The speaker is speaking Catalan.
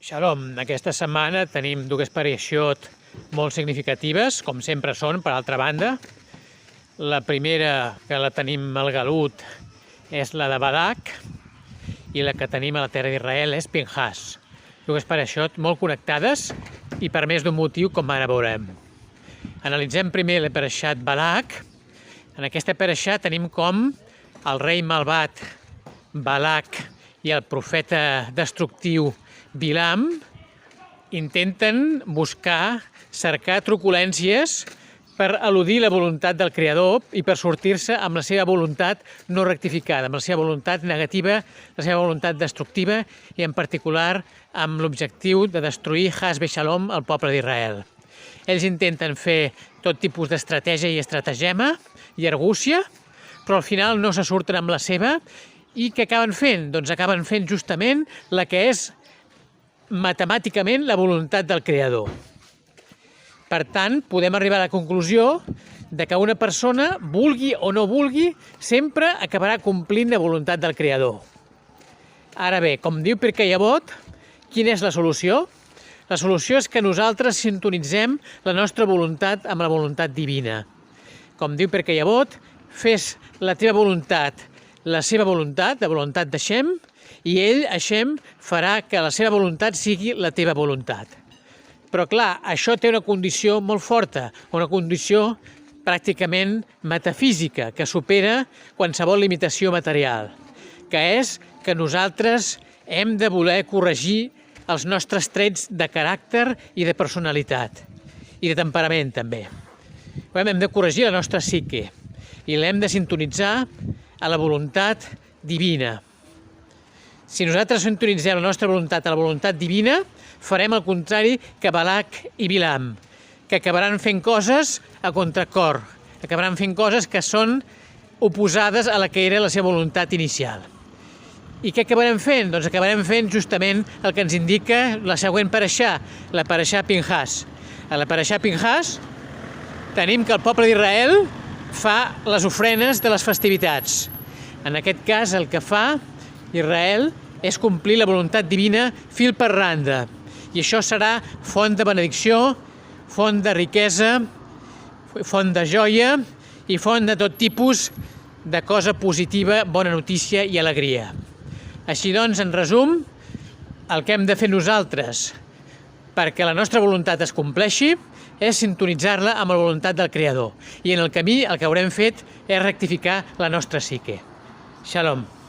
Shalom, aquesta setmana tenim dues pareixot molt significatives, com sempre són, per altra banda. La primera, que la tenim al Galut, és la de Balac, i la que tenim a la terra d'Israel és Pinhas. Dues pareixot molt connectades i per més d'un motiu, com ara veurem. Analitzem primer la pareixat Balac. En aquesta pareixat tenim com el rei malvat Balac i el profeta destructiu Bilam intenten cercar truculències per eludir la voluntat del Creador i per sortir-se amb la seva voluntat no rectificada, amb la seva voluntat negativa, la seva voluntat destructiva i en particular amb l'objectiu de destruir Has Veshalom, el poble d'Israel. Ells intenten fer tot tipus d'estratègia i estratagema i argúcia, però al final no se surten amb la seva i què acaben fent? Doncs acaben fent justament la que és matemàticament la voluntat del Creador. Per tant, podem arribar a la conclusió de que una persona, vulgui o no vulgui, sempre acabarà complint la voluntat del Creador. Ara bé, com diu Pirkei Avot, quina és la solució? La solució és que nosaltres sintonitzem la nostra voluntat amb la voluntat divina. Com diu Pirkei Avot, fes la teva voluntat, la seva voluntat, la voluntat d'Hashem, i ell, Hashem, farà que la seva voluntat sigui la teva voluntat. Però clar, això té una condició molt forta, una condició pràcticament metafísica, que supera qualsevol limitació material, que és que nosaltres hem de voler corregir els nostres trets de caràcter i de personalitat, i de temperament també. Hem de corregir la nostra psique i l'hem de sintonitzar a la voluntat divina. Si nosaltres sintonitzem la nostra voluntat a la voluntat divina, farem el contrari que Balac i Bilam, que acabaran fent coses a contracor, acabaran fent coses que són oposades a la que era la seva voluntat inicial. I què acabarem fent? Doncs acabarem fent justament el que ens indica la següent pareixà, la pareixà Pinhas. A la pareixà Pinhas tenim que el poble d'Israel fa les ofrenes de les festivitats. En aquest cas, el que fa Israel és complir la voluntat divina fil per randa. I això serà font de benedicció, font de riquesa, font de joia i font de tot tipus de cosa positiva, bona notícia i alegria. Així doncs, en resum, el que hem de fer nosaltres perquè la nostra voluntat es compleixi és sintonitzar-la amb la voluntat del Creador. I en el camí el que haurem fet és rectificar la nostra psique. Shalom.